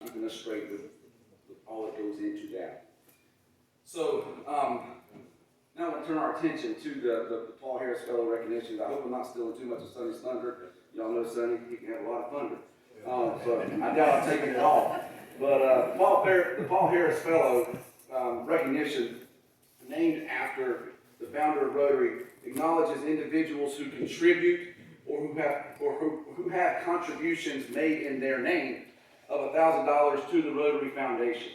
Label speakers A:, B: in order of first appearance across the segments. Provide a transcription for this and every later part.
A: keeping us straight with all that goes into that. So, now we'll turn our attention to the Paul Harris Fellow recognitions. I hope I'm not stealing too much of Sonny's thunder. Y'all know Sonny, he can have a lot of thunder. So I doubt I'm taking it all. But the Paul Harris Fellow recognition, named after the founder of Rotary, acknowledges individuals who contribute or who have contributions made in their name of $1,000 to the Rotary Foundation.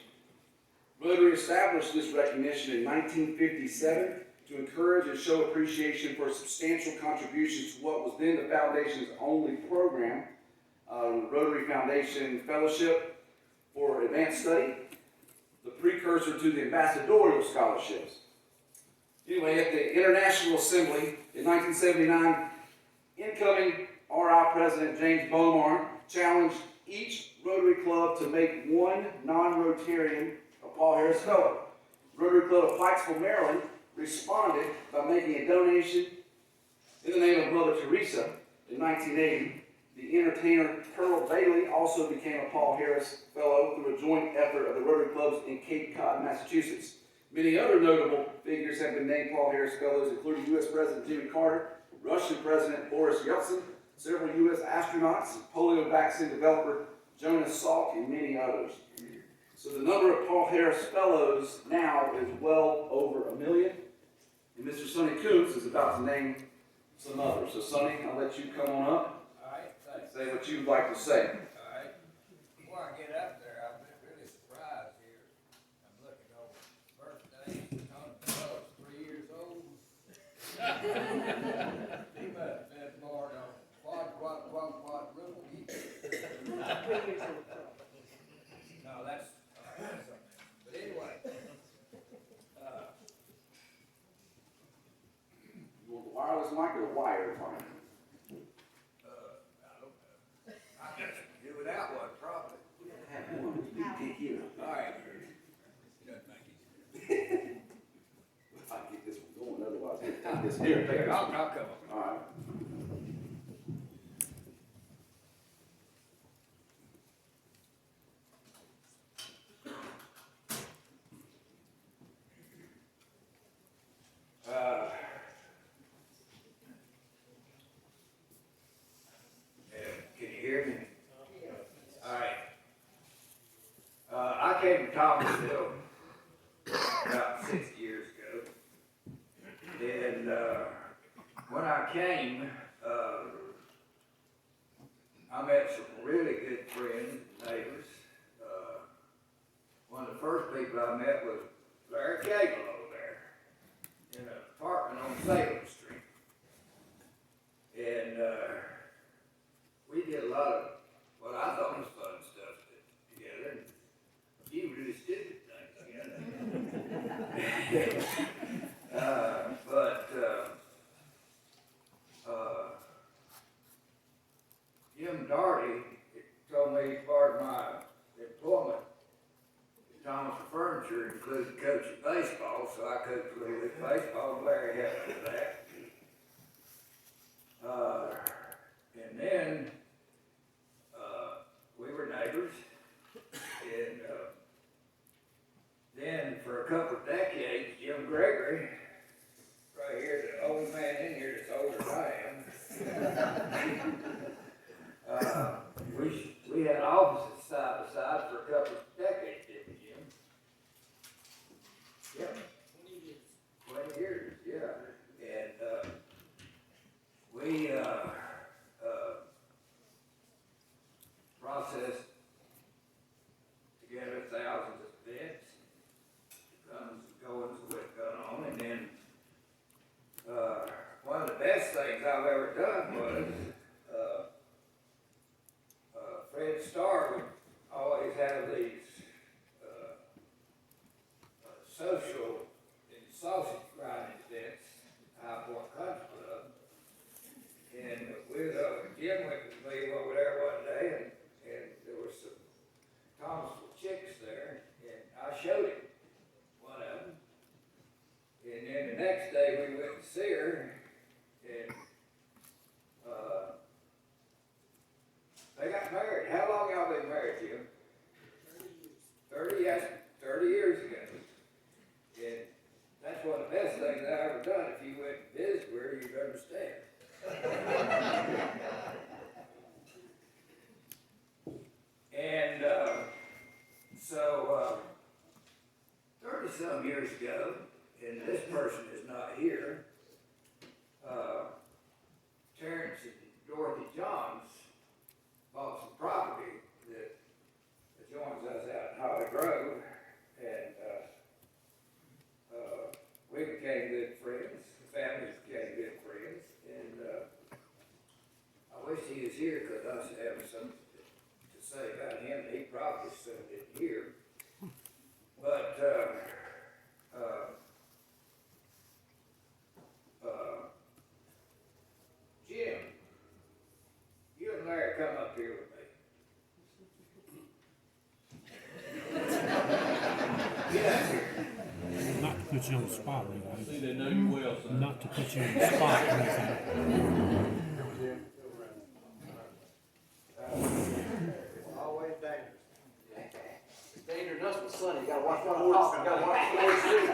A: Rotary established this recognition in 1957 to encourage and show appreciation for substantial contributions to what was then the Foundation's only program, the Rotary Foundation Fellowship for Advanced Study, the precursor to the ambassadorial scholarships. Anyway, at the International Assembly in 1979, incoming RI President James Beaumont challenged each Rotary Club to make one non-Rotarian a Paul Harris Fellow. Rotary Club of Pikesville, Maryland responded by making a donation in the name of Mother Teresa. In 1980, the entertainer Pearl Bailey also became a Paul Harris Fellow through a joint effort of the Rotary Clubs in Cape Cod, Massachusetts. Many other notable figures have been named Paul Harris Fellows, including U.S. President Jimmy Carter, Russian President Boris Yeltsin, several U.S. astronauts, polio vaccine developer Jonas Salk, and many others. So the number of Paul Harris Fellows now is well over 1 million. And Mr. Sonny Coons is about to name some others. So Sonny, I'll let you come on up.
B: All right, thanks.
A: Say what you'd like to say.
B: All right. Before I get up there, I've been really surprised here. I'm looking over birthdays. Tony Bell's 3 years old. He must have been born on quadruple. No, that's something. But anyway,
A: You want the wireless mic or the wired mic?
B: I don't know. I can do without one, probably.
A: We gotta have one. We need to get you.
B: All right. Doesn't make it.
A: I'll get this one going, otherwise we'll take this here. Take this
B: I'll
A: one.
B: come.
A: All right.
B: Can you hear me? All right. I came to Thomasville about 6 years ago. And when I came, I met some really good friends and neighbors. One of the first people I met was Larry Cable over there in an apartment on Salem Street. And we did a lot of what I thought was fun stuff together. And you really stupid things together. Jim Daugherty told me part of my employment at Thomas Furniture included coaching baseball, so I coached a little bit of baseball. Larry helped with that. And then we were neighbors, and then for a couple of decades, Jim Gregory, right here, the old man in here that's older than I am, we had offices side by side for a couple of decades, didn't we, Jim? Yep. 20 years, yeah. And we processed together thousands of events, comes and goings of what's going on, and then one of the best things I've ever done was Fred Starr would always have these social and sausage grinding events at High Point Country Club. And Jim went with me over there one day, and there was some Thomasville chicks there, and I showed him one of them. And then the next day we went to see her, and they got married. How long y'all been married, Jim? years ago, and this person is not here, Terrence and Dorothy Johns bought some property that joins us out in Holly Grove, and we became good friends, the families became good friends, and I wish he was here because I should have something to say about him. He probably still didn't hear. But Jim, you and Larry come up here with me. Get up here.
C: Not to put you on the spot, or anything.
D: See, they know you well, son.
C: Not to put you on the spot, or anything.
B: Always dangerous.
E: Dangerous, that's what's sunny, you gotta watch what I'm talking, you gotta watch the way you speak.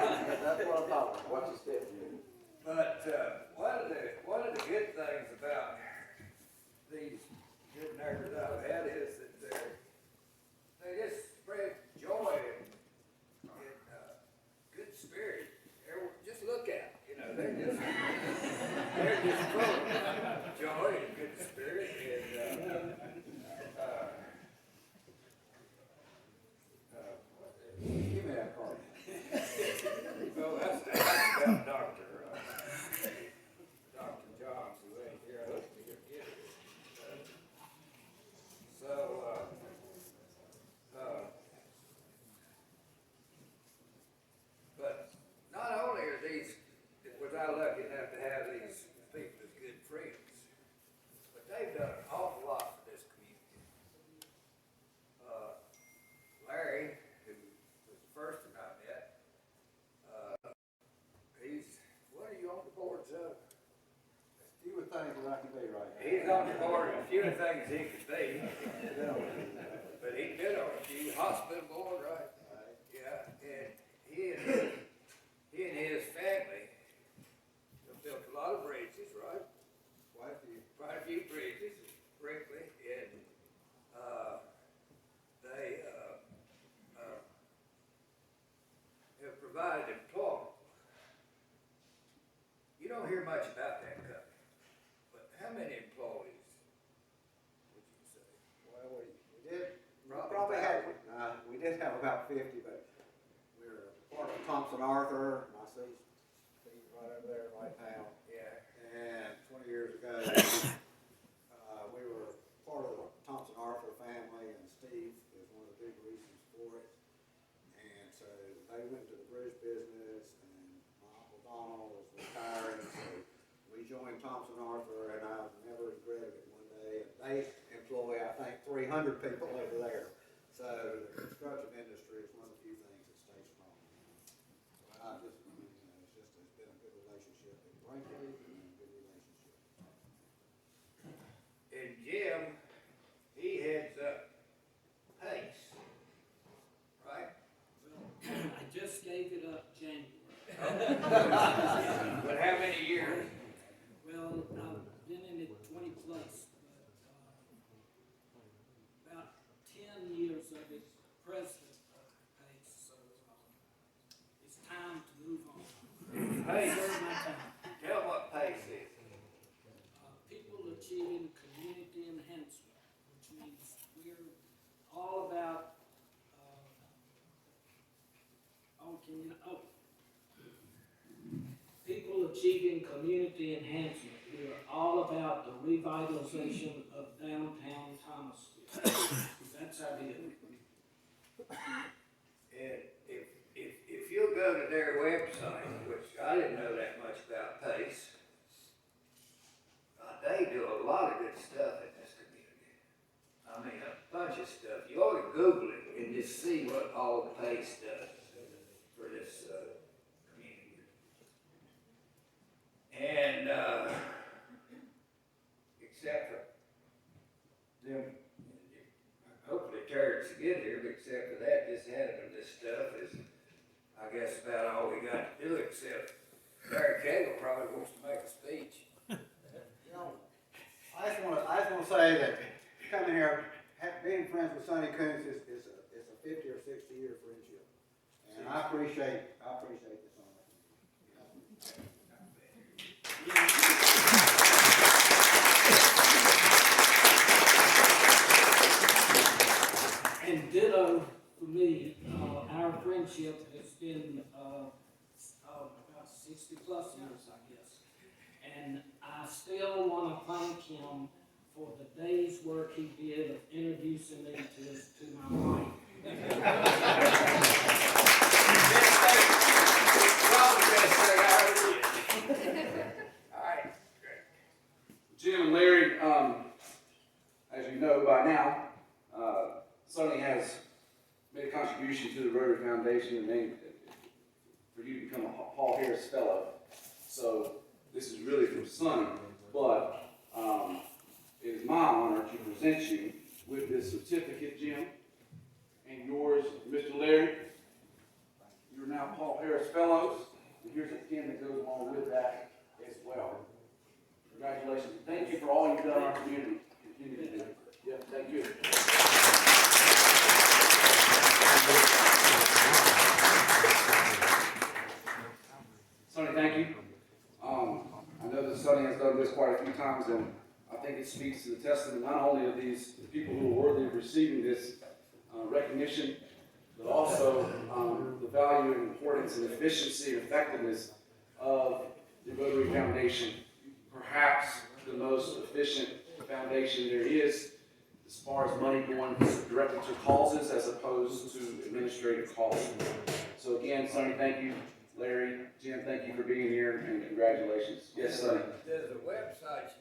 E: That's what I'm talking about, watch your step, Jim.
B: But one of the good things about these good neighbors I've had is that they just spread joy and good spirit. Just look at them, you know, they're just full of joy and good spirit. And give me that card. Oh, that's about Dr. Johns, who ain't here. I hope we can get it. But not only was I lucky enough to have these people as good friends, but they've done an awful lot for this community. Larry, who was the first one I met, what are you on the boards of?
E: Few things that I can do right now.
B: He's on the board of a few things he could be. But he's been on a few, hospital board, right? Yeah, and he and his family have built a lot of bridges, right? Quite a few bridges, frankly, and, they, have provided employment. You don't hear much about that company, but how many employees would you say?
F: Well, we did have about 50, but we're part of Thompson Arthur, and I see Steve right over there right now.
B: Yeah.
F: And 20 years ago, we were part of the Thompson Arthur family, and Steve is one of the big reasons for it. And so they went to the bridge business, and my Uncle Donald was retiring, so we joined Thompson Arthur, and I've never regretted it one day. And they employ, I think, 300 people over there. So the construction industry is one of the few things that stays strong. So I just, it's been a good relationship with Brinkley, and a good relationship.
B: And Jim, he heads up Pace, right?
G: I just gave it up January.
B: But how many years?
G: Well, I've been in it 20 plus, but about 10 years of it president of Pace, so it's time to move on.
B: Pace.
G: Serve my time.
B: Tell what Pace is.
G: People achieving community enhancement, which means we're all about, people achieving community enhancement. We're all about the revitalization of downtown Thomasville. That's our deal.
B: And if you'll go to their website, which I didn't know that much about Pace, they do a lot of good stuff in this community. I mean, a bunch of stuff. You ought to Google it and just see what all Pace does for this community. And except for them, hopefully Terrence will get here, but except for that, just handing them this stuff is, I guess, about all we got to do, except Larry Cagle probably wants to make a speech.
F: You know, I just want to say that coming here, being friends with Sonny Coons is a 50 or 60 year friendship. And I appreciate this on
G: And ditto for me, our friendship has been, about 60+ years, I guess. And I still wanna thank him for the day's work he did of introducing me to my wife.
B: Alright,
A: Jim and Larry, as you know by now, Sonny has made a contribution to the Rotary Foundation and named for you to become a Paul Harris Fellow. So this is really from Sonny, but it is my honor to present you with this certificate, Jim, and yours, Mr. Larry. You're now Paul Harris Fellows, and here's a pin that goes along with that as well. Congratulations. Thank you for all you've done in our community. Continue to do. Yep, thank you. Sonny, thank you. I know that Sonny has done this quite a few times, and I think it speaks to the testament not only of these people who are worthy of receiving this recognition, but also the value and importance and efficiency and effectiveness of the Rotary Foundation. Perhaps the most efficient foundation there is as far as money going directly to causes as opposed to administrative costs. So again, Sonny, thank you. Larry, Jim, thank you for being here and congratulations. Yes, Sonny.
B: there's a website